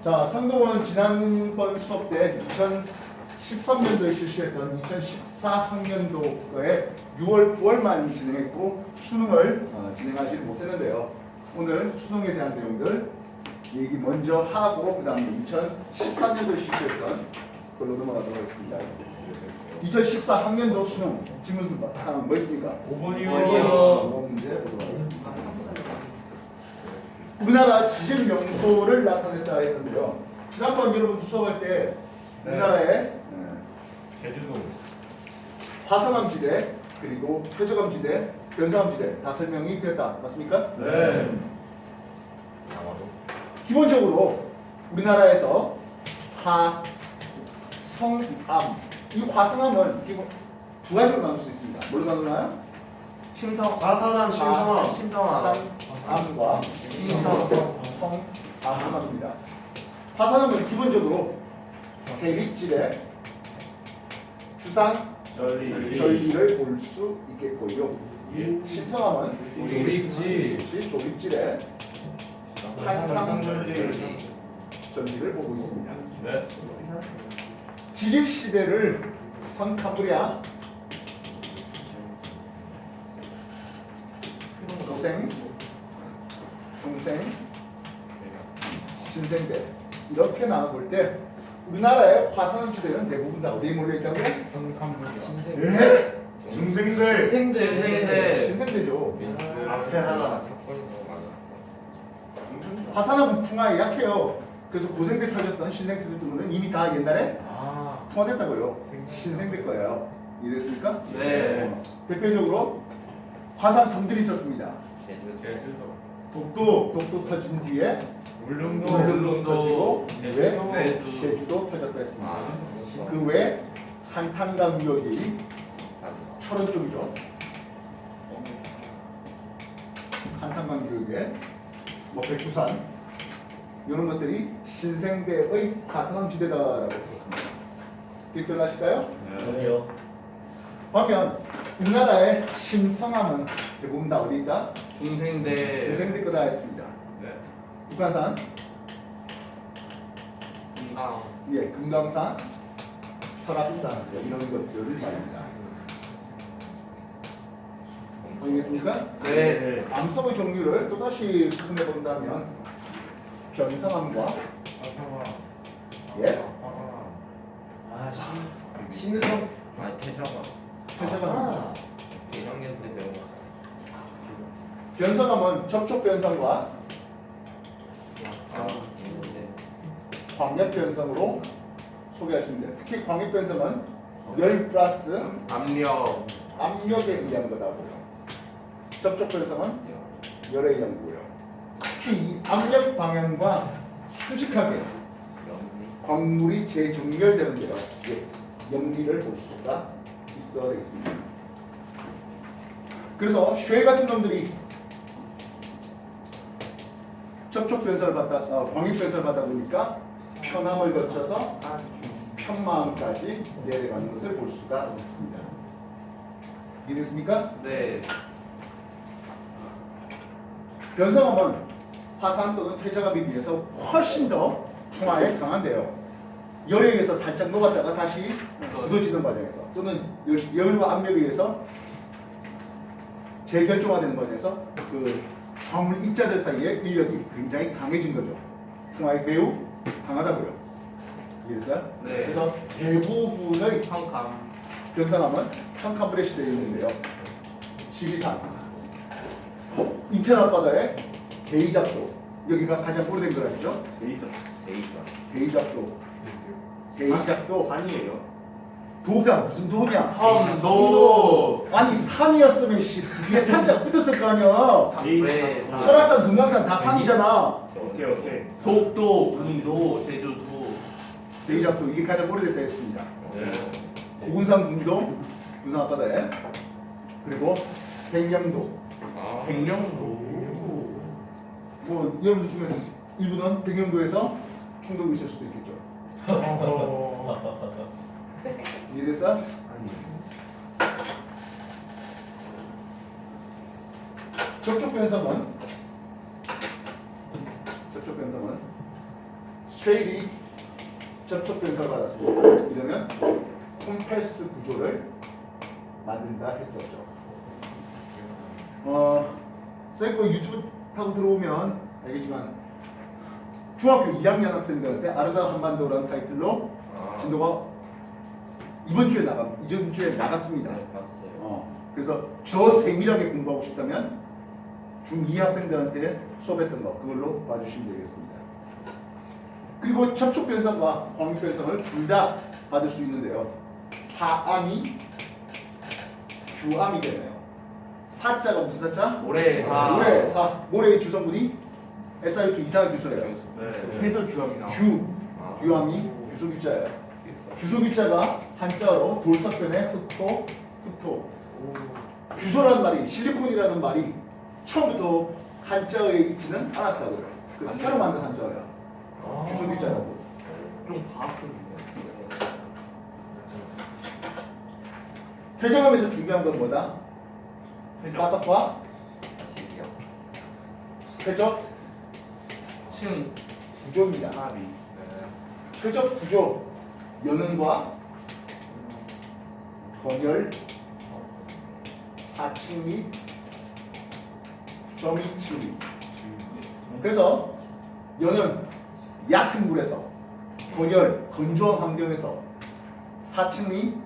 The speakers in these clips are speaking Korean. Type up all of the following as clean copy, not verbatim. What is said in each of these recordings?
자, 상동은 지난번 수업 때 2013년도에 실시했던 2014학년도에 6월, 9월만 진행했고 수능을 진행하지 못했는데요. 오늘 수능에 대한 내용들 얘기 먼저 하고 그 다음에 2013년도에 실시했던 걸로 넘어가도록 하겠습니다. 2014학년도 수능 질문 사항 뭐 있습니까? 5번이요. 5번 문제 보도록 하겠습니다. 우리나라 지질 명소를 나타냈다 했는데요. 지난번 여러분 수업할 때 우리나라의 제주도. 화성암 지대 그리고 표적암 지대, 변성암 지대 다 설명이 되었다. 맞습니까? 네. 기본적으로 우리나라에서 화성암, 이 화성암은 기본 두 가지로 나눌 수 있습니다. 뭘로 나누나요? 화산암, 신성암. 화산암과 신성암으로 나눕니다. 화산암은 기본적으로 세립지대 주상 전리를 볼 수 있겠고요. 신성암은 조립지대 한상 전리를 보고 있습니다. 네. 지질 시대를 선캄브리아, 고생, 중생, 신생대 이렇게 나눠볼 때 우리나라의 화산암 지대는 대부분 다 어디에 몰려 있다고요? 예? 중생대. 신생대죠. 앞에 하나. 화산암은 풍화에 약해요. 그래서 고생대 터졌던 신생대 쪽은 이미 다 옛날에 통화됐다고요. 신생대 거예요. 이해됐습니까? 네. 대표적으로 화산 섬들이 있었습니다. 제주도. 독도 터진 뒤에 울릉도. 울릉도 터지고 제주도. 외 제주도 터졌다 했습니다. 그 외 한탄강 유역이 철원 쪽이죠. 한탄강 유역에 뭐 백두산 이런 것들이 신생대의 화산암 지대다라고 했었습니다. 기억나실까요? 네. 보면 우리나라의 신성암은 대부분 다 어디 있다? 중생대. 중생대 거다 했습니다. 네. 북한산, 금강. 예, 금강산, 설악산 이런 것들을 말합니다. 알겠습니까? 네. 암석의 종류를 또다시 구분해 본다면 변성암과 예, 신성. 태자가. 퇴적암이죠. 대장년 때 변성암은 접촉 변성과 있는데. 광역 변성으로 소개하시면 돼요. 특히 광역 변성은 열 플러스 압력. 압력에 의한 거다고요. 접촉 변성은 열에 의한 거고요. 특히 이 압력 방향과 수직하게 광물이 재정렬되는데요. 예, 염리를 볼 수가 있어야 되겠습니다. 그래서 쉐 같은 놈들이 접촉 변성을 받다, 광역 변성을 받다 보니까 편암을 거쳐서 편마암까지 내려가는 것을 볼 수가 있습니다. 이해됐습니까? 네. 변성암은 화산 또는 퇴적암에 비해서 훨씬 더 풍화에 강한데요. 열에 의해서 살짝 녹았다가 다시 굳어지는 과정에서 또는 열과 압력에 의해서 재결정화되는 과정에서 그 광물 입자들 사이의 인력이 굉장히 강해진 거죠. 풍화에 매우 강하다고요. 이해됐어요? 네. 그래서 대부분의 성감. 변성암은 성캄브레 시대에 있는데요. 지리산, 인천 앞바다의 대이작도 여기가 가장 오래된 거라죠. 대이작도. 대이작도 아니에요. 도가 무슨 도냐? 섬도. 아니 산이었으면 위에 산자가 붙었을 거 아니야. 네. 설악산, 금강산 다 산이잖아. 오케이. 독도, 울릉도, 제주도. 대이작도 이게 가장 오래됐다 했습니다. 네. 고군산 군도 군산 앞바다에 그리고 백령도. 백령도. 뭐 여러분 중에 일부는 백령도에서 충돌이 있을 수도 있겠죠. 이해됐어? 접촉 변성은 쉐일이 접촉 변성을 받았습니다. 이러면 콤패스 구조를 만든다 했었죠. 선생님 유튜브 타고 들어오면 알겠지만 중학교 2학년 학생들한테 아르다 한반도라는 타이틀로 진도가 이번 주에 나갔습니다. 그래서 더 세밀하게 공부하고 싶다면 중2 학생들한테 수업했던 거 그걸로 봐주시면 되겠습니다. 그리고 접촉 변성과 광역 변성을 둘 다 받을 수 있는데요. 사암이 규암이 되네요. 사자가 무슨 사자? 모래의 주성분이 SiO2 이산화규소예요. 해서 주함이 나와. 규암이 규소규자예요. 규소규자가 한자어로 돌석변의 흑토. 규소라는 말이 실리콘이라는 말이 처음부터 한자어에 있지는 않았다고요. 그래서 새로 만든 한자어야. 규소규자라고. 좀 과학적인데. 퇴적암에서 중요한 건 뭐다? 화석과 퇴적 층 구조입니다. 합이. 퇴적 구조, 연은과 건열, 사층리, 점이층리. 그래서 연은 얕은 물에서, 건열, 건조한 환경에서, 사층리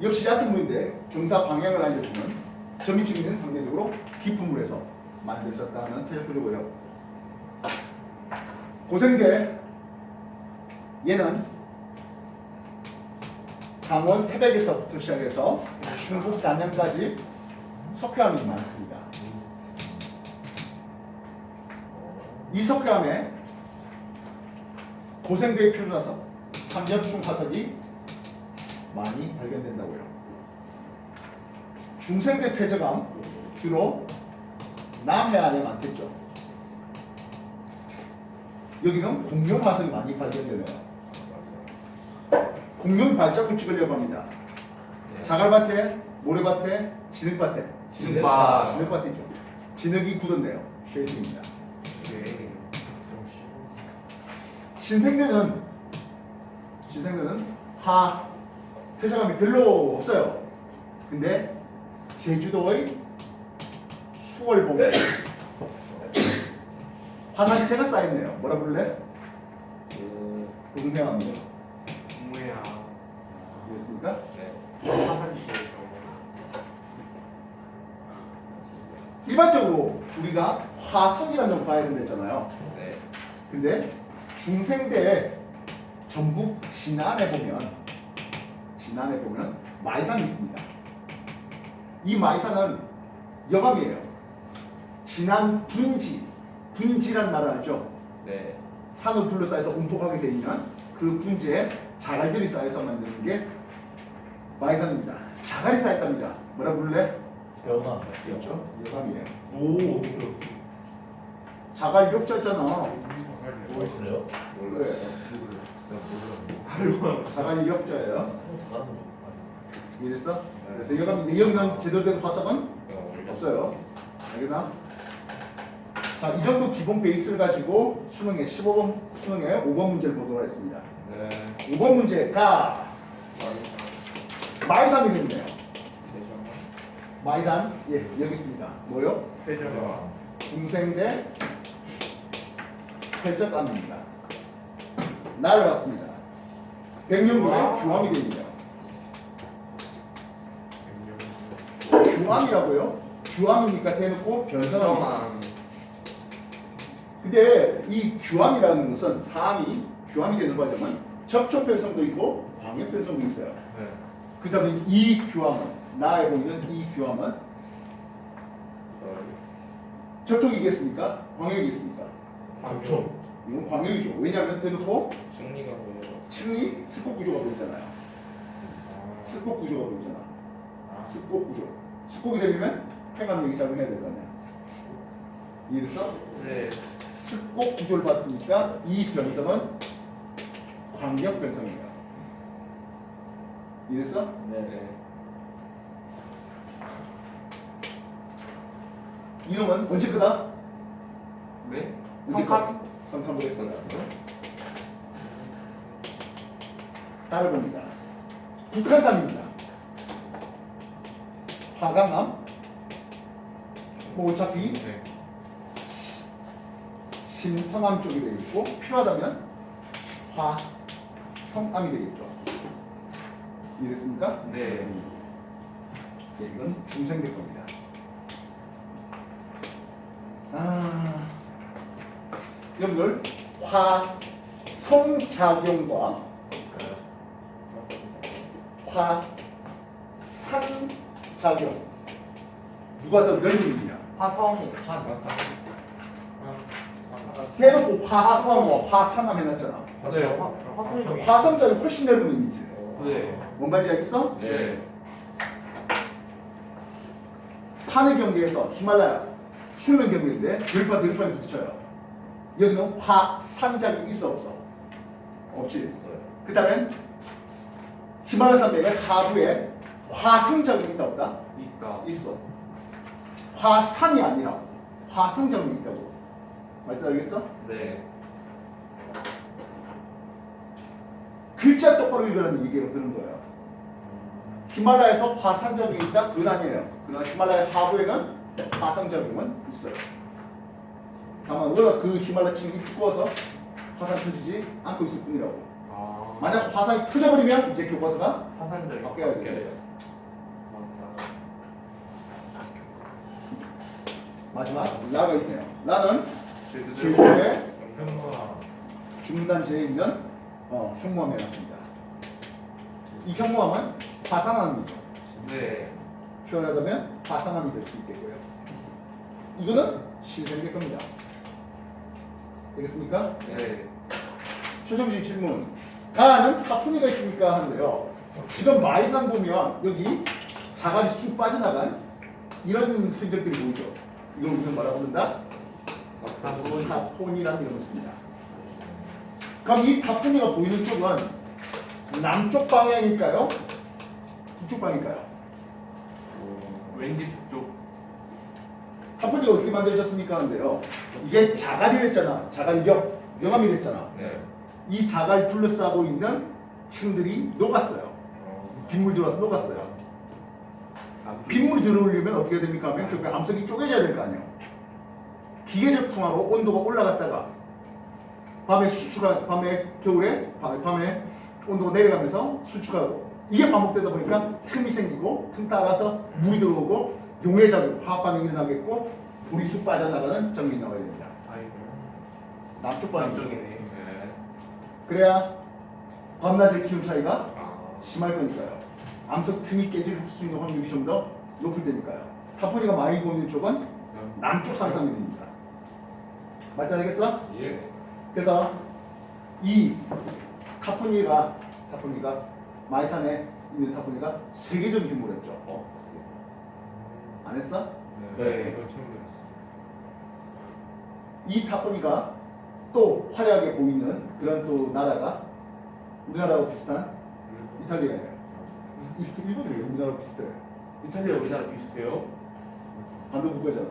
역시 얕은 물인데 경사 방향을 알려주는 점이층리는 상대적으로 깊은 물에서 만들어졌다는 퇴적 구조고요. 고생대 얘는 강원 태백에서부터 시작해서 충북 단양까지 석회암이 많습니다. 이 석회암에 고생대의 표준화석, 삼연충 화석이 많이 발견된다고요. 중생대 퇴적암 주로 남해안에 많겠죠. 여기는 공룡 화석이 많이 발견되네요. 공룡 발자국 찍으려고 합니다. 자갈밭에, 모래밭에, 진흙밭에. 진흙밭. 진흙밭이죠. 진흙이 굳었네요. 쉐이딩입니다. 신생대는 퇴적암이 별로 없어요. 근데 제주도의 수월봉에 화산체가 쌓였네요. 뭐라 부를래? 동해암이요. 뭐야? 알겠습니까? 일반적으로 우리가 화석이라는 걸 봐야 된댔잖아요. 근데 중생대 전북 진안에 보면 마이산이 있습니다. 이 마이산은 여감이에요. 진안 분지란 말을 알죠? 산을 둘러싸여서 움푹하게 되어 있는 그 분지에 자갈들이 쌓여서 만드는 게 마이산입니다. 자갈이 쌓였답니다. 뭐라 부를래? 여감. 그렇죠? 여감이에요. 오. 자갈 욕자잖아. 그래요? 네. 자갈이 역자예요. 이해됐어? 그래서 여감인데 여기는 제대로 된 화석은 없어요. 알겠나? 자, 이 정도 기본 베이스를 가지고 수능에 15번 수능에 5번 문제를 보도록 하겠습니다. 5번 문제가 마이산이 있네요. 마이산, 예, 여기 있습니다. 뭐요? 퇴적암. 중생대 퇴적암입니다. 날아갔습니다. 백령군의 규암이 됩니다. 규암이라고요? 규암이니까 대놓고 변성합니다. 근데 이 규암이라는 것은 사암이 규암이 되는 과정은 접촉 변성도 있고 광역 변성도 있어요. 그 다음에 이 규암은 나에 보이는 이 규암은 접촉이겠습니까? 광역이겠습니까? 방총. 이건 광역이죠. 왜냐하면 대놓고 승리가 뭐예요? 층리 습곡 구조가 보이잖아요. 습곡 구조가 보이잖아. 습곡 구조. 습곡이 되려면 행압력이 작용해야 될 거 아니야. 이해됐어? 네. 습곡 구조를 봤으니까 이 변성은 광역 변성이에요. 이해됐어? 네. 이놈은 언제 끄다? 네? 언제 성함? 선탐을 했거나. 따라봅니다. 북한산입니다. 화강암. 뭐 어차피 네. 신성암 쪽이 되겠고 필요하다면 화성암이 되겠죠. 이해됐습니까? 네. 네, 이건 중생될 겁니다. 여러분들 화성작용과 화산작용 누가 더 넓은이냐? 화성. 해놓고 화성하고 화산암 해놨잖아. 네. 화성. 화성작이 훨씬 넓은 의미지. 네. 뭔 말인지 알겠어? 네. 탄의 경계에서 히말라야 수면 경계인데 들판 붙여요. 여기는 화산작이 있어 없어? 없지. 그 다음에 히말라야 산맥의 하부에 화성작이 있다 없다? 있다. 있어. 화산이 아니라 화성작이 있다고. 말뜻 알겠어? 네. 글자 똑바로 읽으라는 얘기가 그런 거예요. 히말라야에서 화산적이 있다? 그건 아니에요. 그러나 히말라야 하부에는 화성적임은 있어요. 다만 워낙 그 히말라야 층이 두꺼워서 화산 터지지 않고 있을 뿐이라고. 아. 만약 화산이 터져버리면 이제 교과서가 화산적. 바뀌어야 돼요. 맞다. 마지막 라가 있네요. 라는 제주도. 제주도에 현무암. 중단지에 있는 현무암에 났습니다. 이 현무암은 화산암이죠. 네. 표현하자면 화산암이 될 수 있겠고요. 이거는 신생될 겁니다. 되겠습니까? 네. 최종적인 질문. 가는 사푼이가 있습니까? 하는데요. 지금 마이산 보면 여기 자갈이 쑥 빠져나간 이런 흔적들이 보이죠. 이걸 우리는 뭐라고 부른다? 타포니라는 이름을 씁니다. 그럼 이 타포니가 보이는 쪽은 남쪽 방향일까요? 북쪽 방향일까요? 왠지 북쪽. 타포니가 어떻게 만들어졌습니까? 하는데요. 이게 자갈이랬잖아. 자갈역, 영암이랬잖아. 네. 이 자갈 둘러싸고 있는 층들이 녹았어요. 빗물 들어와서 녹았어요. 빗물이 들어오려면 어떻게 됩니까? 하면 그 암석이 쪼개져야 될 거 아니에요. 기계적 풍화로 온도가 올라갔다가 겨울에 밤에 온도가 내려가면서 수축하고 이게 반복되다 보니까 틈이 생기고 틈 따라서 물이 들어오고 용해작용, 화학 반응이 일어나겠고 불이 쑥 빠져나가는 장면이 나와야 됩니다. 아이고. 남쪽 방향이죠. 남쪽이네. 네. 그래야 밤낮의 기온 차이가 아. 심할 거니까요. 암석 틈이 깨질 수 있는 확률이 좀 더 높을 테니까요. 타포니가 많이 보이는 쪽은 남쪽 상상면입니다. 말단 알겠어? 예. 그래서 이 타포니가 마이산에 있는 타포니가 세계적 규모였죠. 안 했어? 네. 이거 처음 들었어. 이 타포니가 또 화려하게 보이는 그런 또 나라가 우리나라와 비슷한 이탈리아예요. 일본이 왜 우리나라와 비슷해? 이탈리아 우리나라 비슷해요? 반도 국가잖아.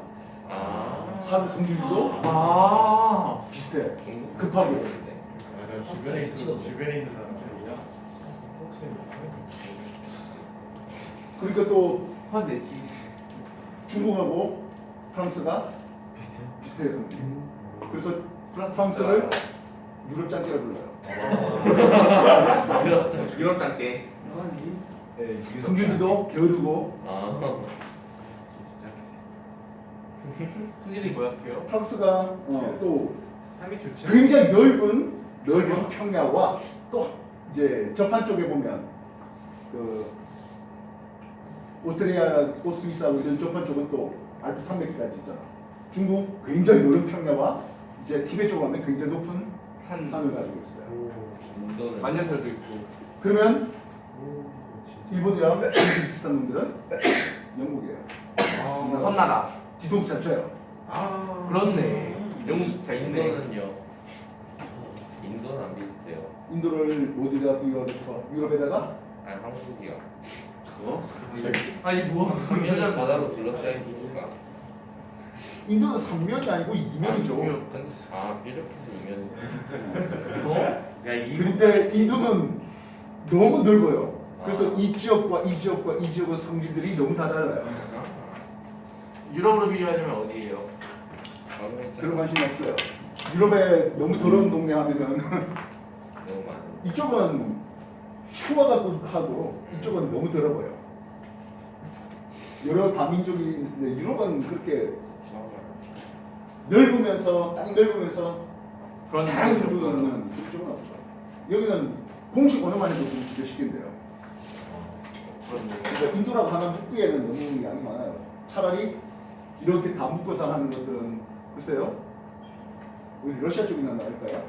아. 산 성질도 아. 비슷해. 급하고. 나 주변에 있어. 주변에 있는 사람들이야. 그러니까 또 화내지. 중국하고 프랑스가 비슷해요. 그래서 프랑스를 유럽 짱깨라 불러요. 유럽 짱깨. 성질도 게으르고 아. 승질이 고약해요? 프랑스가 또 삶이 좋지. 굉장히 넓은 평야와 또 이제 저판 쪽에 보면 그 오스트리아, 스위스하고 이런 저판 쪽은 또 알프 산맥까지 있잖아. 중국 굉장히 넓은 평야와 이제 티베트 쪽으로 가면 굉장히 높은 산을 가지고 있어요. 만년설도 있고. 그러면 일본이랑 비슷한 놈들은 영국이에요. 섬나라. 뒤통수 잘 쳐요. 아. 그렇네. 영국 잘 치네. 인도는요? 인도는 안 비슷해요. 인도를 어디다 비교하고 싶어? 유럽에다가? 아 한국이요. 아니 뭐? 삼면을 바다로 둘러싸여 있으니까. 인도는 3면이 아니고 2면이죠. 아 뾰족해서 이면. 어? 야 이. 그런데 인도는 너무 넓어요. 그래서 이 지역과 이 지역과 이 지역의 성질들이 너무 다 달라요. 유럽으로 비교하자면 어디예요? 그런 관심이 없어요. 유럽에 너무 더러운 동네 하면은 너무 많아. 이쪽은 추워갖고 하고 이쪽은 너무 더러워요. 여러 다민족이 있는데 유럽은 그렇게 넓으면서 땅이 넓으면서 그런 다양한 느낌이 민족이 없구나. 있는 그쪽은 없죠. 여기는 공식 언어만 해도 좀 시킨대요. 그런 느낌. 그러니까 인도라고 하면 북부에는 너무 양이 많아요. 차라리 이렇게 다 묶어서 하는 것들은 글쎄요. 우리 러시아 쪽이나 나을까요?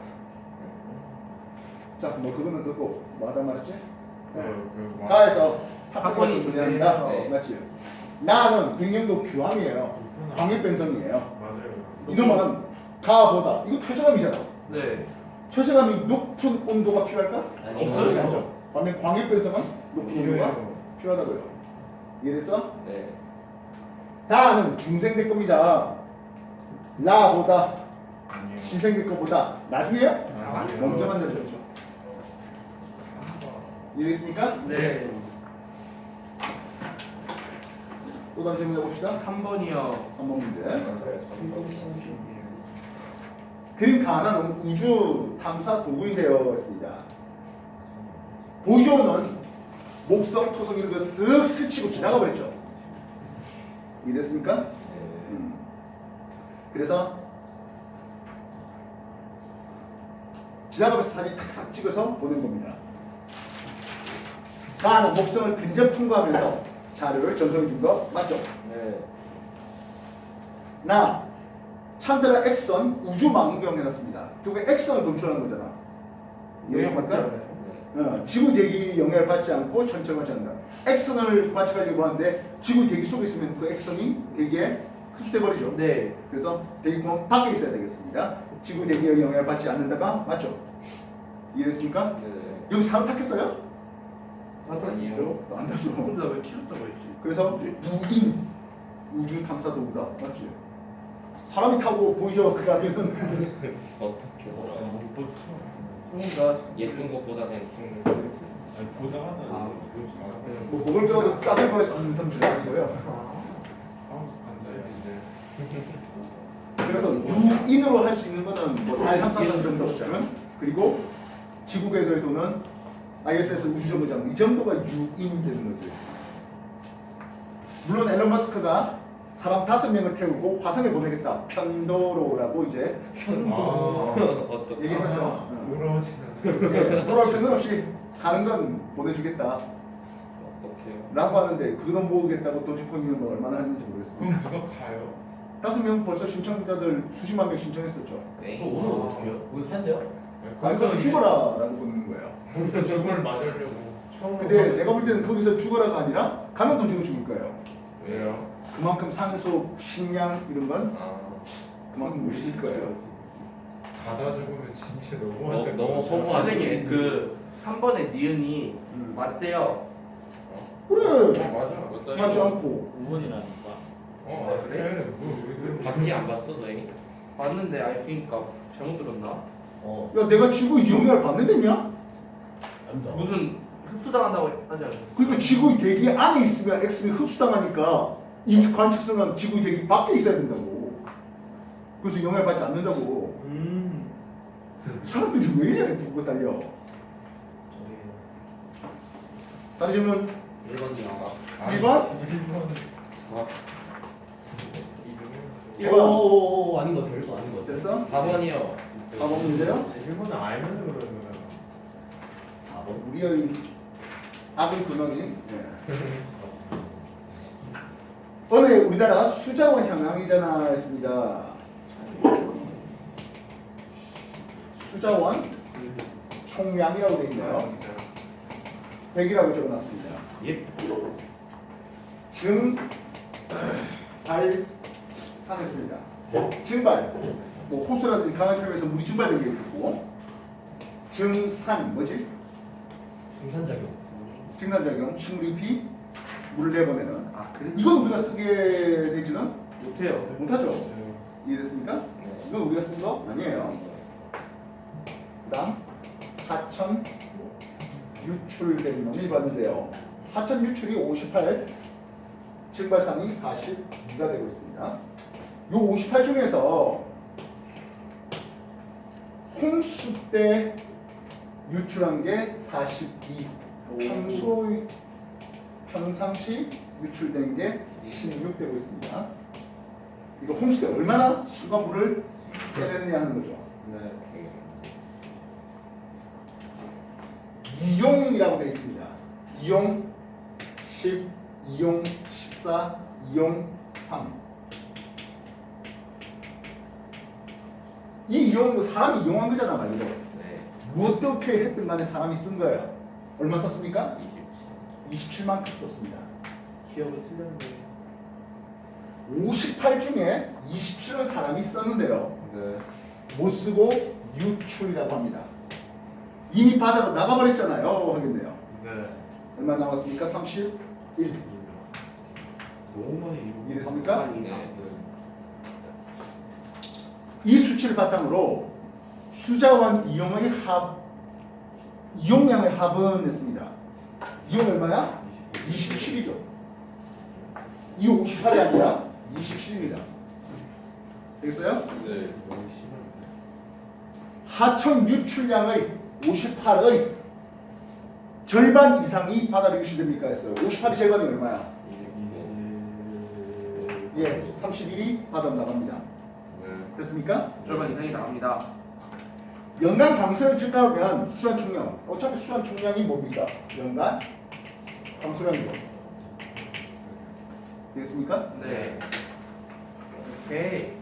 자, 뭐 그거는 그거 뭐 하다 말했지? 가에서 탑권이 탑권이 존재합니다. 네. 맞지? 나는 백령도 규함이에요. 광역변성이에요. 맞아요. 이놈은 가보다 이거 표제감이잖아. 네. 표제감이 높은 온도가 필요할까? 아니, 그렇지 않죠. 반면 광역변성은 높은 온도가 필요해요. 필요하다고요. 이해됐어? 네. 다는 중생대 겁니다. 라보다 아니요. 시생대 거보다 나중에요? 아니요. 먼저 만들어졌죠. 이해됐습니까? 네. 또 다른 질문 해봅시다. 3번이요. 3번 문제. 맞아요. 그림 가나는 우주 탐사 도구인데요. 했습니다. 보조는 목성, 토성 이런 거 쓱 스치고 지나가 버렸죠. 이해됐습니까? 네. 그래서 지나가면서 사진 탁탁 찍어서 보낸 겁니다. 가는 목성을 근접 통과하면서 자료를 전송해 준 거 맞죠? 네. 나 찬드라 X선 우주 망원경 해놨습니다. 결국에 X선을 검출하는 거잖아. 이해했습니까? 지구 대기 영향을 받지 않고 천천히 관찰한다. X선을 관찰하려고 하는데 지구 대기 속에 있으면 그 X선이 대기에 흡수돼 버리죠. 네. 그래서 대기권 밖에 있어야 되겠습니다. 지구 대기의 영향을 받지 않는다가 맞죠? 이해됐습니까? 네. 여기 사람 탔겠어요? 아니요. 안 타죠. 근데 왜 키웠다고 했지? 그래서 무인 우주 탐사 도구다. 맞지? 사람이 타고 보이죠? 그 가격은 어떻게 보라. 그러니까 예쁜 것보다 그냥 찍는 아니 보다 하다 아. 뭐 먹을 거라도 싸게 구할 수 있는 섬들이 아니고요. 한국 간다 이제. 그래서 유인으로 할 수 있는 거는 뭐달 탐사선 정도 수준 그리고 지구 궤도에 도는 ISS 우주정거장 이 정도가 유인이 되는 거지. 물론 앨런 머스크가 사람 5명을 태우고 화성에 보내겠다. 편도로라고 이제 어떻게 얘기했었죠. 돌아오지는. 예, 돌아올 편은 없이 가는 건 보내주겠다. 어떻게요? 라고 하는데 그 돈 모으겠다고 도지코인을 뭐 얼마나 했는지 모르겠습니다. 그럼 누가 가요? 5명 벌써 신청자들 수십만 명 신청했었죠. 네. 또 오늘 어떻게 해요? 거기 산대요? 아니 거기서 죽어라라고 보는 거예요. 거기서 죽음을 맞으려고 처음. 근데 내가 볼 때는 거기서 죽어라가 아니라 가는 도중에 죽을 거예요. 왜요? 그만큼 산소, 식량 이런 건 아. 그만큼 무시일 거예요. 가다 죽으면 진짜 너무한데. 너무 허무한. 선생님 그 3번의 니은이 맞대요. 그래 맞아. 맞지 않고 5번이라니까. 어 그래. 뭐 봤지 안 봤어 너희? 맞는데 아니 그러니까 잘못 들었나? 어. 야 내가 지구 영향을 받는다냐? 아니다. 무슨 흡수당한다고 하지 않았어요? 그러니까 지구 대기 안에 있으면 X는 흡수당하니까 이 관측성은 지구 대기 밖에 있어야 된다고. 그래서 영향을 받지 않는다고. 사람들이 왜 이래 그거 달려? 다른 질문 1번이요. 2번? 4. 1번 오, 아닌 것 같아. 1번 아닌 것 같아. 됐어? 4번이요. 4번 문제요? 일본은 알면 그러면. 4번. 우리의 악의 근원이 어느 우리나라가 수자원 향양이잖아 했습니다. 수자원 총량이라고 되어 있네요. 100이라고 적어놨습니다. 예. 증발산했습니다. 증발 뭐 호수라든지 강한 편에서 물이 증발되게 있고 증산 뭐지? 등산작용. 증산작용 식물잎이 물을 내보내는 아 그래서 이건 우리가 쓰게 되지는 못해요. 못하죠. 이해됐습니까? 네. 이건 우리가 쓴 거 아니에요. 그 다음 하천 유출된 놈이 봤는데요. 하천 유출이 58, 증발산이 42가 되고 있습니다. 요 58 중에서 홍수 때 유출한 게 42, 평상시 유출된 게 16 되고 있습니다. 이거 홍수 때 얼마나 수돗물을 빼내느냐 하는 거죠. 네. 이용이라고 되어 있습니다. 이용 10, 이용 14, 이용 3. 이 이용도 사람이 이용한 거잖아 말이죠. 네. 뭐 어떻게 했든 간에 사람이 쓴 거예요. 얼마 썼습니까? 27. 27만큼 썼습니다. 기억이 틀렸는데. 58 중에 27은 사람이 썼는데요. 네. 못 쓰고 유출이라고 합니다. 이미 바다로 나가버렸잖아요. 하겠네요. 네. 얼마 남았습니까? 31. 너무 많이 이해됐습니까? 네. 이 수치를 바탕으로 수자원 이용의 이용량의 합은 냈습니다. 이용 얼마야? 27이죠. 이 58이 아니라 27입니다. 되겠어요? 네. 너무 심한데. 하천 유출량의 58의 절반 이상이 바다로 유실됩니까 했어요. 58이 절반이 얼마야? 예, 31이 바다로 나갑니다. 네. 됐습니까? 절반 이상이 나갑니다. 연간 강수량이 증가하면 수산 총량. 어차피 수산 총량이 뭡니까? 연간 강수량이죠. 되겠습니까? 네. 오케이.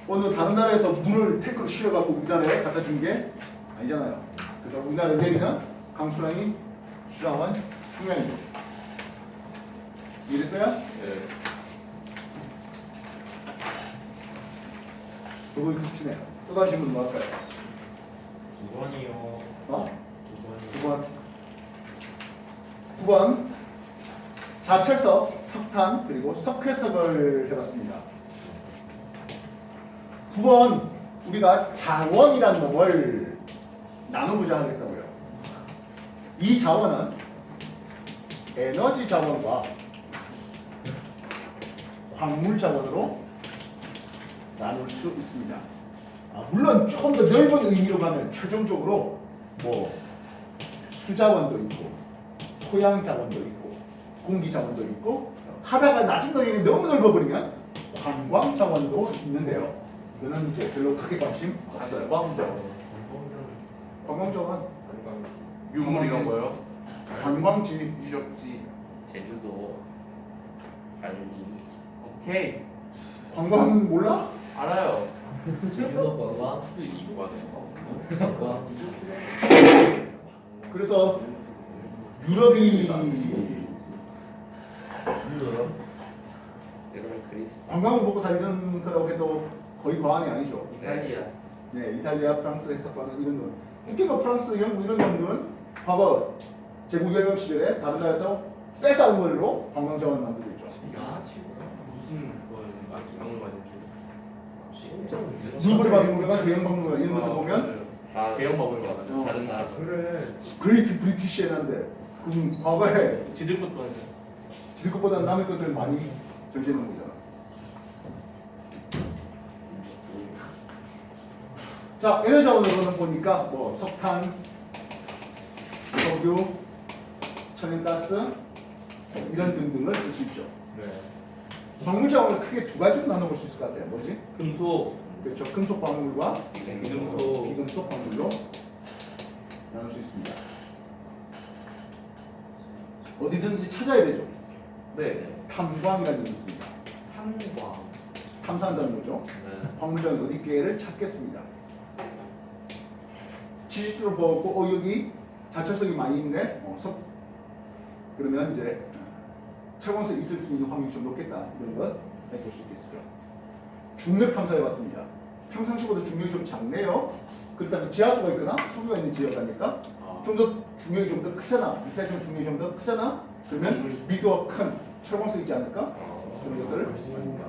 어느 다른 나라에서 물을 탱크로 실어갖고 우리나라에 갖다 준 게 아니잖아요. 그래서 우리나라에 내리는 강수량이 수자원 총량이죠. 이해됐어요? 네. 그걸 겹치네요. 또 다시 한번 뭐 할까요? 9번이요. 어? 9번이요. 9번. 9번. 자철석, 석탄, 그리고 석회석을 해봤습니다. 9번. 우리가 자원이라는 놈을 나눠보자 하겠다고요. 이 자원은 에너지 자원과 광물 자원으로 나눌 수 있습니다. 물론 조금 더 넓은 의미로 가면 최종적으로 뭐 수자원도 있고 토양 자원도 있고 공기 자원도 있고 하다가 낮은 영역이 너무 넓어버리면 관광 자원도 있는데요. 이거는 이제 별로 크게 관심 없어요. 관광자. 관광 자원, 유물 이런 거요? 관광지. 유적지. 제주도. 발리. 오케이. 관광 몰라? 알아요. 제주도 관광. 관광. 그래서 유럽이 유럽. 여러분 그리스. 관광을 보고 살던 거라고 해도 거의 과언이 아니죠. 이탈리아. 네, 이탈리아, 프랑스 해석하는 이런 건. 특히 뭐 프랑스, 영국 이런 정도는 과거 제국여령 시절에 다른 나라에서 뺏어온 걸로 관광 자원 만들고 있죠. 야치구나. 무슨 뭐 박물관인지. 루브르 박물관, 대형 박물관 이런 것들 보면 다 대형 박물관. 다른 나라. 그래. 그레이트 브리티시 에난데 그럼 과거에 지들 것도 아니야. 지들 것보다 남의 것들 많이 전시해놓은 거잖아. 자, 에너지 자원으로는 보니까 뭐 석탄, 석유, 천연가스 이런 등등을 쓸 수 있죠. 네. 광물 자원을 크게 두 가지로 나눠볼 수 있을 것 같아요. 뭐지? 금속. 그렇죠. 금속 광물과 비금속. 비금속 광물로 나눌 수 있습니다. 어디든지 찾아야 되죠. 네. 탐광이라는 게 있습니다. 탐광. 탐사한다는 거죠. 네. 광물자원이 어디 있게를 찾겠습니다. 지식으로 보고 여기 자철석이 많이 있네. 그러면 이제 철광석이 있을 수 있는 확률이 좀 높겠다. 이런 것 해볼 수 있겠습니다. 중력 탐사해봤습니다. 평상시보다 중력이 좀 작네요. 그렇다면 지하수가 있거나 석유가 있는 지역 아닐까? 좀 더 중력이 좀 더 크잖아. 비싸지만 중력이 좀 더 크잖아. 그러면 미도가 큰 철광석이지 않을까? 그런 것들을 공기가.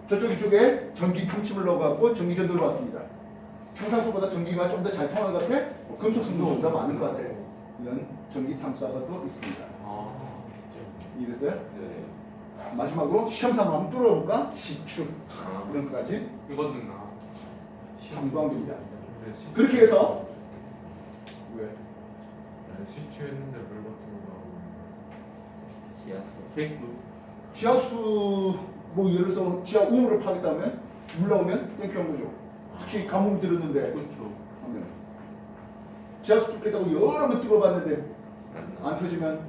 저쪽 이쪽에 전기 탐침을 넣어갖고 전기 전도를 왔습니다. 평상수보다 전기가 좀 더 잘 통하는 것 같아? 금속 성분이 좀 더 많은 것 같아. 이런 전기 탐수학도 있습니다. 아. 이해됐어요? 네. 마지막으로 시험삼아 한번 뚫어볼까? 시축 아. 이런 것까지 이거는 삼광입니다. 근데 시- 그렇게 해서 왜? 아니, 시추했는데 물 같은 거 나오고. 지하수. 케이크. 지하수 뭐 예를 들어서 지하 우물을 파겠다면 물 나오면 땡큐한 거죠. 특히 가뭄이 들었는데 그렇죠. 하면 지하수 뚫겠다고 여러 번 뚫어봤는데 안 나. 안 터지면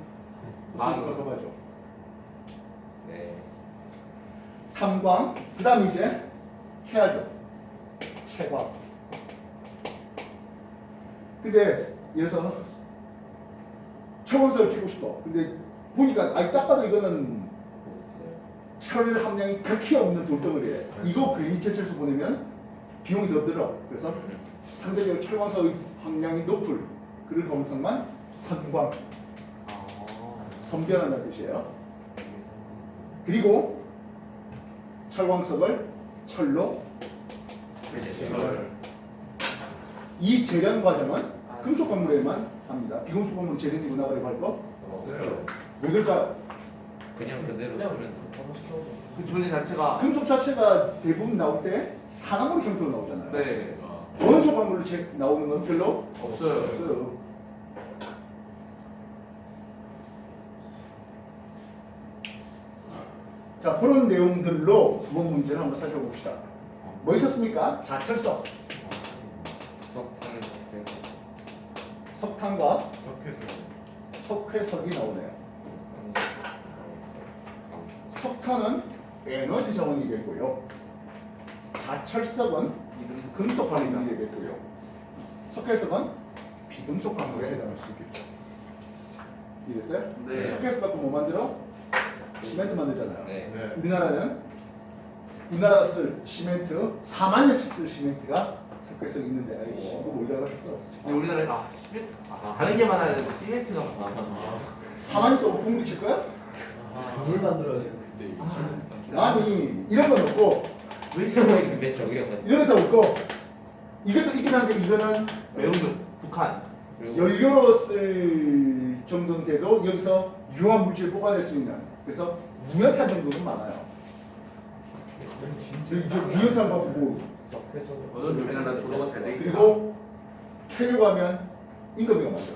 맞아. 가봐죠. 네. 탐광 그다음 이제 해야죠. 채광. 근데 예를 들어서 철광석을 캐고 싶어. 근데 보니까 아니 딱 봐도 이거는 철 함량이 극히 없는 돌덩어리에 이거 괜히 제철소 보내면 비용이 더 들어. 그래서 상대적으로 철광석의 함량이 높을 그런 검석만 선광, 아. 선변한다는 뜻이에요. 그리고 철광석을 철로 제철. 이 재련 과정은 금속 광물에만 합니다. 비금속 광물 재련이 문화가라고 할 거? 없어요. 왜 그럴까? 그냥 그대로 쓰면 그 존재 자체가. 금속 자체가 대부분 나올 때 산화물 형태로 나오잖아요. 네. 원소 광물로 나오는 건 별로 없어요. 없어요. 자, 그런 내용들로 구멍 문제를 한번 살펴봅시다. 뭐 있었습니까? 자철석, 석탄 석탄과 석회에서 석회석이 나오네요. 석탄은 에너지 자원이 되고요. 자철석은 금속 광물이 되겠고요. 석회석은 비금속 광물에 해당할 수 있겠죠. 이해됐어요? 네. 석회석 갖고 뭐 만들어? 시멘트 만들잖아요. 네. 네. 우리나라가 쓸 시멘트 4만 년치 쓸 시멘트가 석회석이 있는데 아이씨 이거 뭐이다가 했어. 근데 우리나라에 시멘트. 다른 게 많아야 되는데 시멘트가. 아, 4만 년 동안 공부 칠 거야? 물 만들어야 돼. 그때 이거 아니 이런 건 없고 왜 시멘트? 몇 적이야? 이런 것도 없고 이것도 있긴 한데 이거는 매운 거. 북한. 연료로 쓸 정도인데도 여기서 유한 물질을 뽑아낼 수 있는 그래서 무연탄 정도는 많아요. 저 무연탄 갖고 뭐 어떤 우리나라 도로가 잘 되겠다. 그리고 캐려고 하면 임금이가 맞아.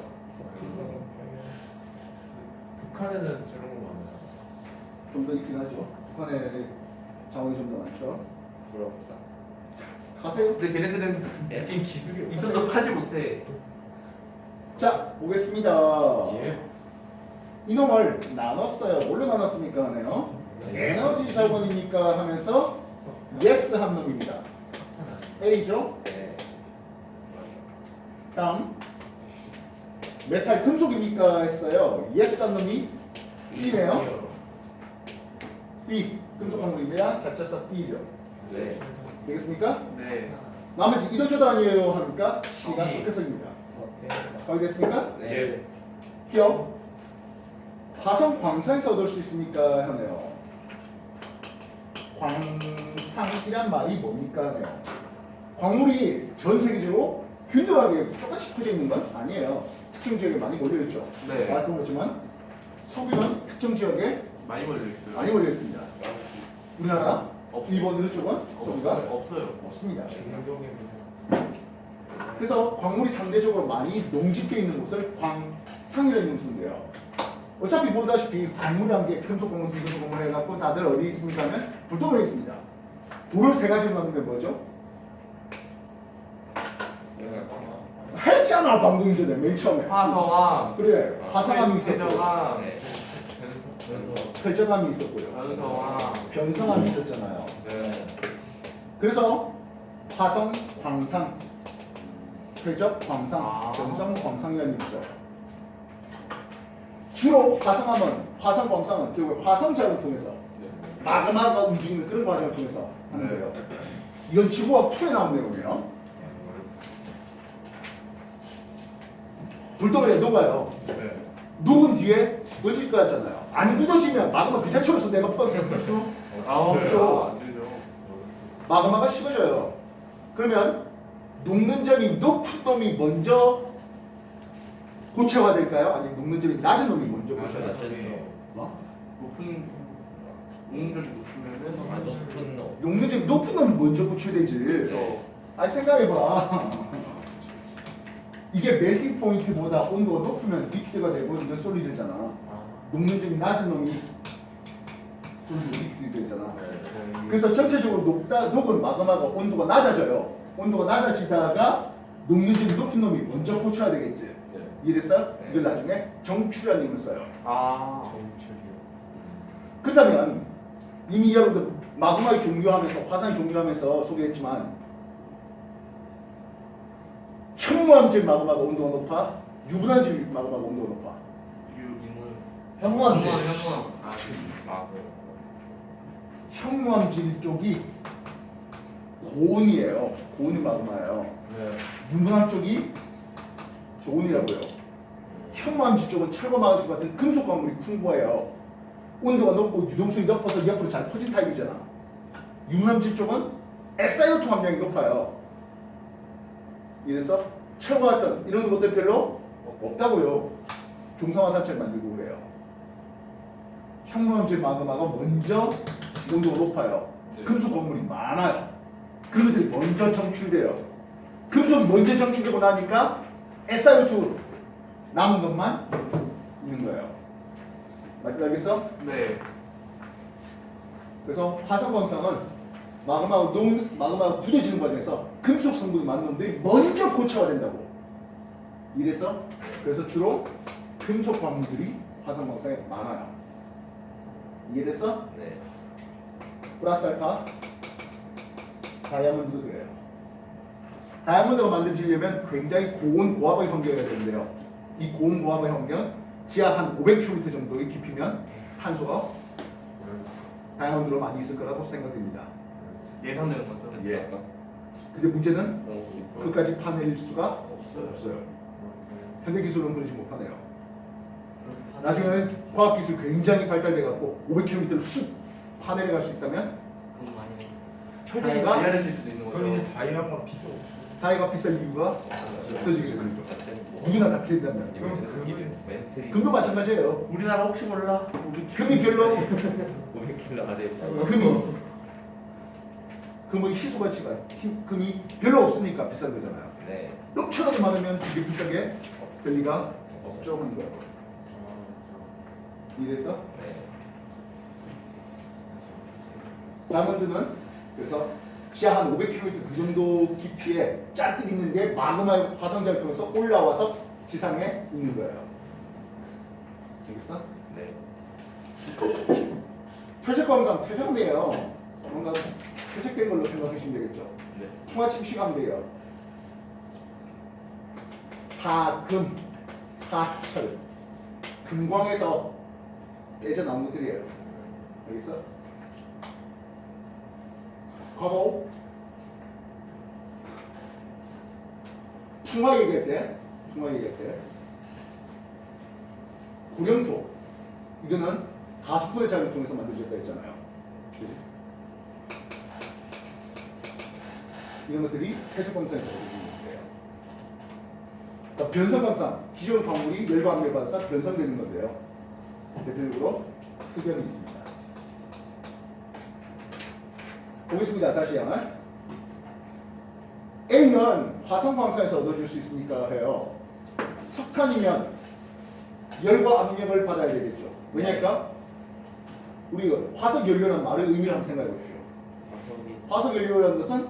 북한에는 저런 거 많아요. 좀 더 있긴 하죠. 북한에 자원이 좀 더 많죠. 부럽다. 가세요. 근데 걔네들은 지금 기술이 있어도 파지 못해. 자 보겠습니다. 예. 이놈을 나눴어요. 뭘로 나눴습니까? 하네요. 에너지 자원이니까 하면서 yes 한 놈입니다. A죠. 네. 다음 메탈 금속입니까? 했어요. yes 한 놈이 B네요. B 금속 광물입니다. 자체석 B죠. 네. 되겠습니까? 네. 나머지 이도 저도 아니에요 하니까 C가 C. 석회석입니다. 오케이. 확인됐습니까? 네. 기억. 화성 광산에서 얻을 수 있습니까? 하네요. 광상이란 말이 뭡니까? 하네요. 광물이 전 세계적으로 균등하게 똑같이 퍼져 있는 건 아니에요. 특정 지역에 많이 몰려 있죠. 네. 말도 그렇지만 석유는 특정 지역에 많이 걸려 있어요. 많이 몰려 있습니다. 우리나라, 없어요. 일본 이런 쪽은 석유가 없어요. 없습니다. 중동에 그래서 광물이 상대적으로 많이 농집되어 있는 곳을 광상이라는 이름을 쓰는데요. 어차피 보다시피 광물이란 게 금속 광물, 비금속 광물 해갖고 다들 어디 있습니까 하면 돌덩어리에 있습니다. 돌을 세 가지로 나누면 뭐죠? 했잖아 방금 전에 맨 처음에. 화성암, 그래 화성암이 있었고 세정암, 네. 그래서 회전암이 있었고요. 변성암. 변성암이 있었잖아요. 네. 그래서 화성, 광산, 회적, 광산, 아. 변성, 광산이라는 이름이 있어요. 주로 화성암은 화성, 광산은 결국 화성자를 통해서 마그마가 움직이는 그런 과정을 통해서 하는 네. 거예요. 이건 지구학 2에 나온 내용이에요. 돌덩어리가 녹아요. 네. 녹은 뒤에 굳어질 거 같잖아요. 안 굳어지면 마그마 그 자체로서 내가 퍼졌을 수 아, 없죠. 안 되죠. 마그마가 식어져요. 그러면 녹는 점이 높은 놈이 먼저 고체화될까요? 아니면 녹는 점이 낮은 놈이 먼저 고체화될까요? 뭐? 높은 온도를 높으면은 높은 놈. 녹는 점이 높은 놈이 먼저 고체되지. 네. 아니 생각해봐. 이게 멜팅 포인트보다 온도가 높으면 리퀴드가 되고 이건 솔리드잖아. 녹는 점이 낮은 놈이 솔리드 리퀴드 되잖아. 네. 그래서 전체적으로 녹은 마그마가 온도가 낮아져요. 온도가 낮아지다가 녹는 점이 높은 놈이 먼저 고체화되겠지. 네. 이해됐어? 네. 이걸 나중에 정출이라는 이름을 써요. 아 그렇다면 이미 여러분들 마그마의 종류하면서 화산이 종류하면서 소개했지만 현무암질 마그마가 온도가 높아? 유분암질 마그마가 온도가 높아? 유인물 현무암질. 현무암 아, 현무암질 쪽이 고온이에요. 고온이 마그마예요. 네. 유분암 쪽이 고온이라고요. 현무암질 쪽은 철거 마그마 같은 금속 광물이 풍부해요. 온도가 높고 유동성이 높아서 옆으로 잘 퍼진 타입이잖아. 유분암질 쪽은 SiO2 함량이 높아요. 이래서 철거 같은 이런 것들 별로 없다고요. 중성화산철 만들고 그래요. 현무암질 마그마가 먼저 온도가 높아요. 네. 금속 광물이 많아요. 그런 것들이 먼저 정출돼요. 금속이 먼저 정출되고 나니까 SiO2 남은 것만 있는 거예요. 맞지 알겠어? 네 그래서 화산광석은 마그마가 굳어지는 과정에서 금속 성분이 많은 놈들이 먼저 고체화된다고. 이래서 그래서 주로 금속 광물들이 화산광석에 많아요. 이해됐어? 네. 플러스 알파 다이아몬드도 그래요. 다이아몬드가 만들어지려면 굉장히 고온 고압의 환경이 되는데요. 이 고온 고압의 환경 지하 한 500km 정도의 깊이면 탄소가 다이아몬드로 많이 있을 거라고 생각됩니다. 예상되는 거죠. 예. 근데 문제는 어, 끝까지 파낼 수가 없어요. 없어요. 현대 기술은 그러지 못하네요. 나중에 과학 기술 굉장히 발달돼 갖고 500km를 쑥 파내려 갈 수 있다면 돈 많이 철저히가 다이아를 칠 수도 있는 거죠. 그럼 이제 다이아가 필요 없어. 다이가 비쌀 이유가 없어지게 되는 거죠. 누구나 다 캐린다면. 그럼 금이 멘트리. 금도 마찬가지예요. 우리나라 혹시 몰라? 우리 금이 별로 500kg 아래. 금의 희소 가치가 금이 별로 없으니까 비싼 거잖아요. 네. 넘쳐나게 많으면 되게 비싸게 될 리가 없죠 하는 거예요. 이래서 네. 다이아몬드는 그래서 지하 한 500km 그 정도 깊이에 잔뜩 있는데 마그마 화산재를 통해서 올라와서 지상에 있는 거예요. 알겠어? 네. 퇴적광산 퇴적이에요. 뭔가 퇴적된 걸로 생각하시면 되겠죠. 네. 통화 침식하면 돼요. 사금, 사철, 금광에서 깨져 나온 것들이에요. 알겠어? 과거 풍화 얘기할 때 고령토 이거는 가수분의 작용을 통해서 만들어졌다 했잖아요. 그지? 이런 것들이 해수광산에서 만들어진 거예요. 그러니까 변성광산 기존 광물이 열과 압력을 받아서 변성되는 건데요. 대표적으로 흑연이 있습니다. 보겠습니다. 다시 양을 A는 화성광산에서 얻어질 수 있으니까 해요. 석탄이면 열과 압력을 받아야 되겠죠. 왜냐니까 우리 화석 연료라는 말의 의미를 한번 생각해 보십시오. 화석 연료라는 것은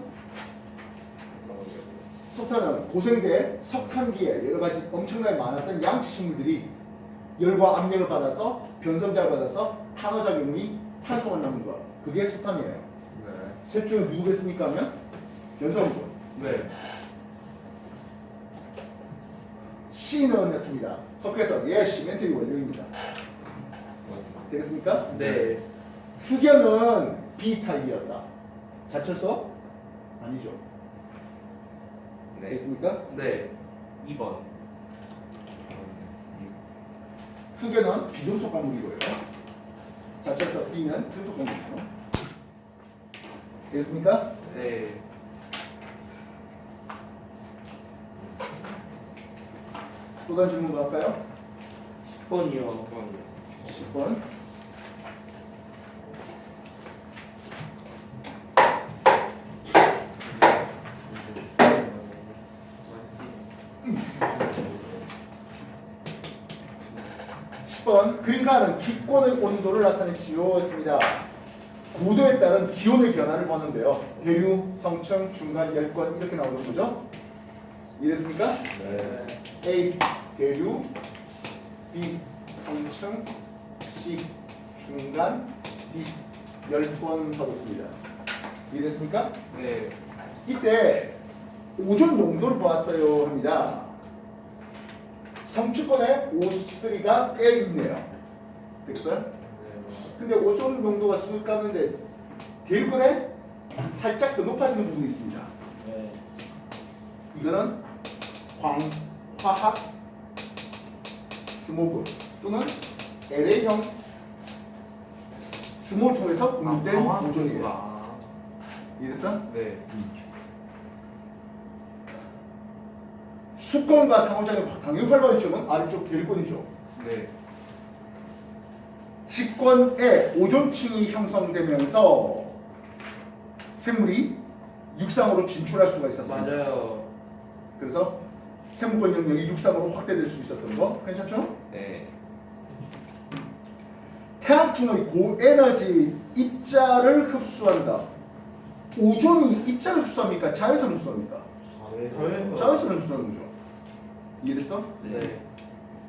석탄은 고생대 석탄기에 여러 가지 엄청나게 많았던 양치 식물들이 열과 압력을 받아서 변성작을 받아서 탄화작용이 탄소가 남는 것. 그게 석탄이에요. 네. 셋 중에 누구겠습니까 하면 변성이죠. 네. C는 했습니다. 석회석, 예, 시멘트의 원료입니다. 되겠습니까? 네. 흑연은 B타입이었다. 자철석? 아니죠. 네. 되겠습니까? 네. 2번. 흑연은 비금속 광물이고요. 자철석 B는 금속 광물이죠. 되겠습니까? 네. 또 다른 질문 뭐 할까요? 10번이요. 10번. 그림가는 기권의 온도를 나타내지요 했습니다. 고도에 따른 기온의 변화를 보는데요. 대류, 성층, 중간, 열권 이렇게 나오는 거죠. 이해됐습니까? 네. A. 대류, B. 성층, C. 중간, D. 열권 하고 있습니다. 이해됐습니까? 네. 이때 오존 농도를 보았어요 합니다. 성층권에 O3가 꽤 있네요. 됐어요? 근데 오존 농도가 쓱 가는데 대류권에 살짝 더 높아지는 부분이 있습니다. 네. 이거는 화학 스모그 또는 LA형 스몰 통해서 분출된 오존이에요. 이해됐어? 네. 수권과 상호작용 당연팔방의 점은 아래쪽 대류권이죠. 네. 직권에 오존층이 형성되면서 생물이 육상으로 진출할 수가 있었습니다. 맞아요. 그래서 생물권 영역이 육상으로 확대될 수 있었던 거 괜찮죠? 네. 태양풍의 고에너지 입자를 흡수한다. 오존이 입자를 흡수합니까? 자외선을 흡수합니까? 자외선을 흡수하는 거죠. 이해됐어? 네.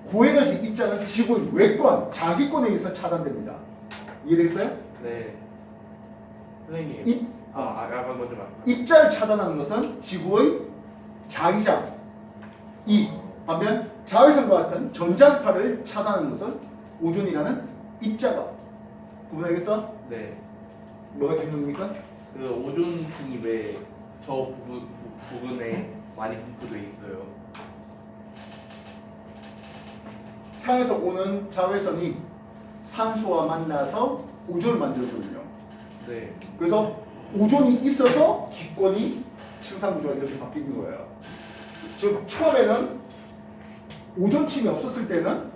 고에너지 입자는 지구의 외권, 자기권에 의해서 차단됩니다. 이해됐어요? 네. 선생님. 입, 아까 먼저 말. 입자를 차단하는 것은 지구의 자기장, 반면 자외선과 같은 전자파를 차단하는 것은 오존이라는 입자가. 구분하겠어? 네. 뭐가 질문입니까? 그 오존층이 왜 저 부분에 많이 분포돼 있어요? 태양에서 오는 자외선이 산소와 만나서 오존을 만들거든요. 네. 그래서 오존이 있어서 기권이 층상구조가 이렇게 바뀌는 거예요. 즉 처음에는 오존층이 없었을 때는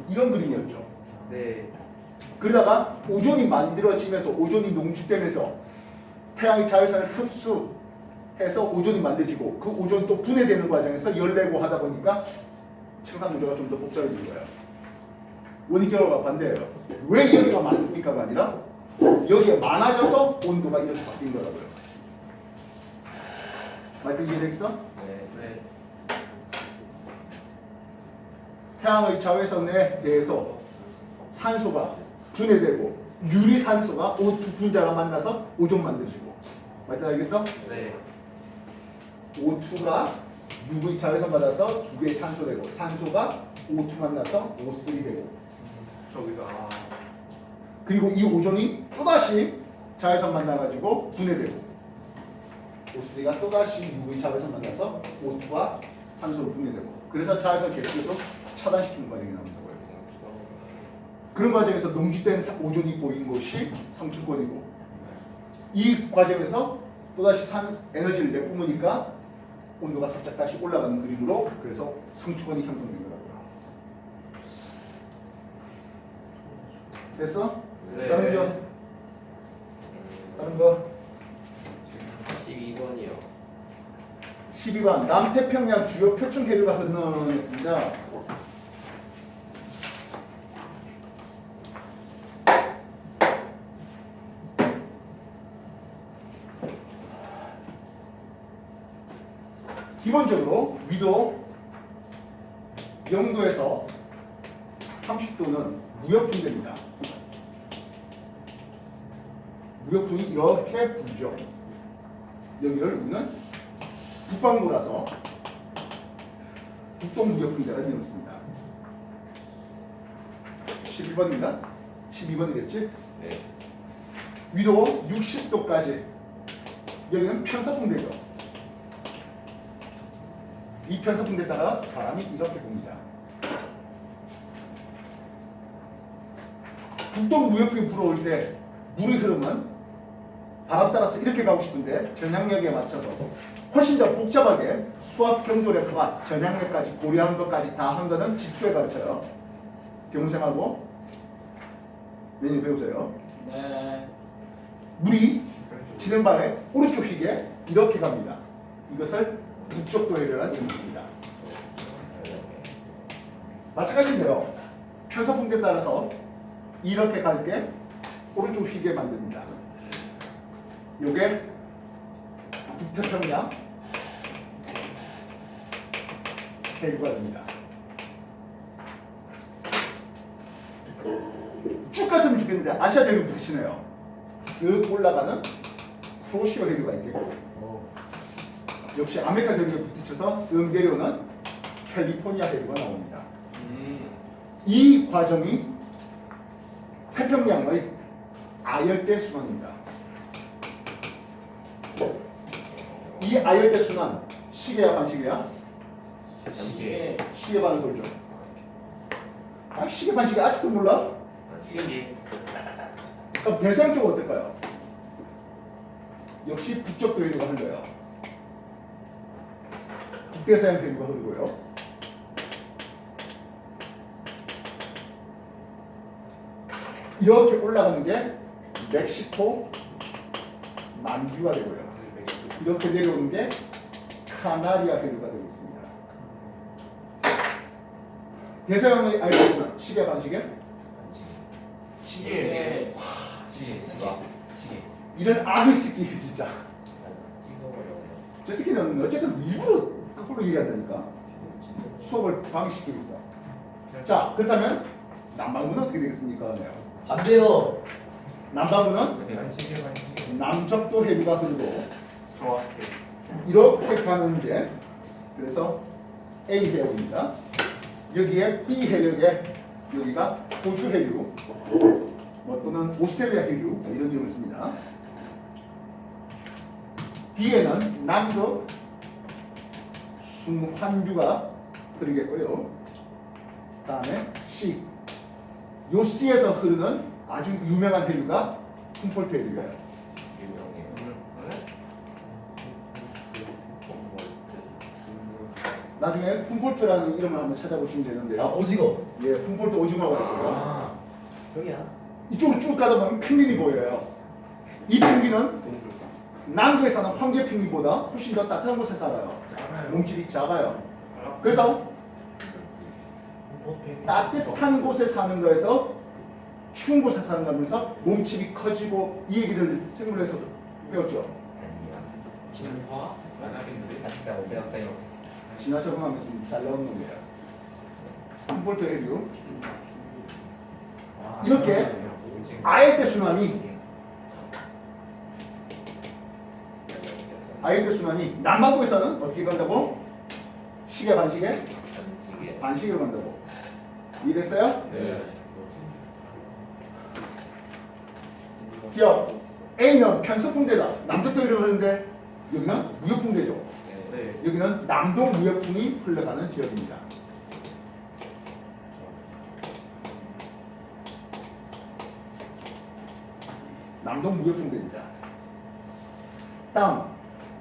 이런 그림이었죠. 네. 그러다가 오존이 만들어지면서 오존이 농축되면서 태양의 자외선을 흡수해서 오존이 만들어지고 그 오존 또 분해되는 과정에서 열 내고 하다 보니까 층상구조가 좀 더 복잡해진 거예요. 원인 결과가 반대예요. 왜 여기가 많습니까가 아니라 여기에 많아져서 온도가 이렇게 바뀐 거라고요. 말들 이해되겠어? 네. 네. 태양의 자외선에 대해서 산소가 분해되고 유리산소가 O2 분자가 만나서 오존 만들어지고. 말들 알겠어? 네. O2가 UV 자외선 받아서 두 개의 산소 되고 산소가 O2 만나서 O3 되고 저기서 그리고 이 오존이 또다시 자외선 만나가지고 분해되고 O3가 또다시 UV 자외선 만나서 O2가 산소로 분해되고 그래서 자외선 계속해서 차단시키는 과정이 나오는 거예요. 그런 과정에서 농축된 오존이 보인 곳이 성층권이고 이 과정에서 또다시 에너지를 내뿜으니까 온도가 살짝 다시 올라가는 그림으로 그래서 성층권이 형성된 거라고요. 됐어? 네. 다른 점? 다른 거? 12번이요. 12번 남태평양 주요 표층 해류가 건너했습니다. 기본적으로 위도 0도에서 30도는 무역풍입니다. 무역풍이 이렇게 불죠. 여기를 우리는 북반구라서 북동무역풍자라 지었습니다. 11번인가? 12번이겠지? 네. 위도 60도까지 여기는 편서풍대죠. 이 편서풍대에 따라 바람이 이렇게 붑니다. 북동무역풍이 불어올 때 물의 흐름은 바람 따라서 이렇게 가고 싶은데 전향력에 맞춰서 훨씬 더 복잡하게 수압 경도력과 전향력까지 고려한 것까지 다 한 거는 지투에 가르쳐요. 경생하고 내년 배우세요. 네. 물이 지는 방에 오른쪽 희게 이렇게 갑니다. 이것을 북쪽 도해라는 의미입니다. 마찬가지인데요. 편서풍대에 따라서 이렇게 갈 게 오른쪽 휘게 만듭니다. 요게 북태평양 해류가 됩니다. 쭉 갔으면 좋겠는데 아시아 대륙 부딪히네요. 쓱 올라가는 프로시오 해류가 있겠고 역시 아메리카 대륙에 부딪혀서 쓱 내려오는 캘리포니아 해류가 나옵니다. 이 과정이 태평양의 아열대 순환입니다. 이 아열대 순환 시계야 반시계야? 시계. 시계 반을 돌죠. 아 시계 반시계 아직도 몰라? 시계. 그럼 대서양 쪽은 어떨까요? 역시 북쪽 도해류가 흘러요. 북대서양 해류가 흐르고요. 이렇게 올라가는 게 멕시코 만뷰가 되고요. 이렇게 내려오는 게 카나리아 해류가 되고 있습니다. 대서양의 알겠지만 시계 반시계 시계. 시계. 이런 악을 쓰기 진짜. 저 새끼는 어쨌든 일부러 거꾸로 얘기한다니까. 수업을 방해시키고 있어. 자 그렇다면 남반구는 어떻게 되겠습니까? 반대요. 남반구는 반시계. 남적도 해류가 흐르고 정확해. 이렇게 가는데 그래서 A 해역입니다. 여기에 B 해역에 여기가 호주 해류 뭐 또는 오스트레일리아 해류 뭐 이런 이름을 씁니다. D에는 남극 순환류가 흐르겠고요. 다음에 C 요 C에서 흐르는 아주 유명한 해류가 훔폴트 해류예요. 나중에 훔폴트라는 이름을 한번 찾아보시면 아 되는데요. 오징어. 예, 훔폴트 오징어가 있고요. 형이야. 이쪽으로 쭉 가다 보면 펭귄이 보여요. 이 펭귄은 남극에 사는 황제 펭귄보다 훨씬 더 따뜻한 곳에 살아요. 몸집이 작아요. 그래서 따뜻한 곳에 사는 거에서 추운 곳에 사는 거면서 몸집이 커지고 이 얘기를 생물에서 배웠죠. 진화. 아직도 배웠어요. 진화 적응하면서 잘 나오는 놈이에요. 훔폴트 해류. 이렇게 아열대 순환이 남반구에서는 어떻게 간다고? 시계 반시계? 반시계로 간다고. 이해됐어요? 네. 기억 A는 편서풍대다. 남쪽도 흐르는데 여기는 무역풍대죠. 네. 여기는 남동 무역풍이 흘러가는 지역입니다. 남동 무역풍대입니다. 다음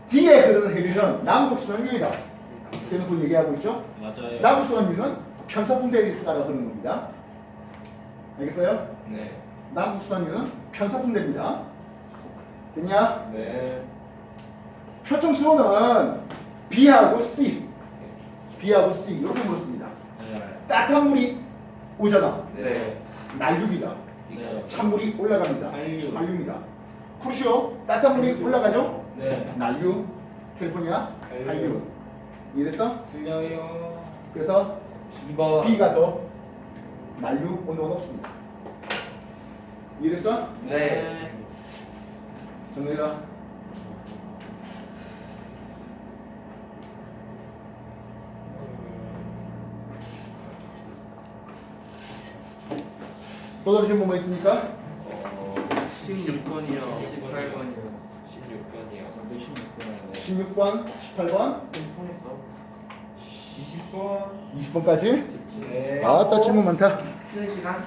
D에 흐르는 해류는 남북순환류이다. 대놓고 얘기하고 있죠? 맞아요. 남북순환류는 편서풍대에 따라 흐르는 겁니다. 알겠어요? 네. 남북순환류는 편서풍대입니다. 됐냐? 네. 표청수호는 B하고 C 이렇게 물었습니다. 따뜻한 물이 오잖아. 네. 난륙이다. 네. 찬물이 올라갑니다. 한류. 한류입니다. 쿠르시오 따뜻한 물이 올라가죠? 네. 난류, 캘리포니아, 한류. 이해됐어? 틀려요. 그래서 2번. B가 더 난류 온도가 높습니다. 이해됐어? 네. 정리해라. 또 다른 뭐가 있습니까? 16번이요. 18번이요. 16번이요. 16번, 18번, 통했어. 20번. 20번까지? 네. 아따 질문 많다. 쉬는 시간?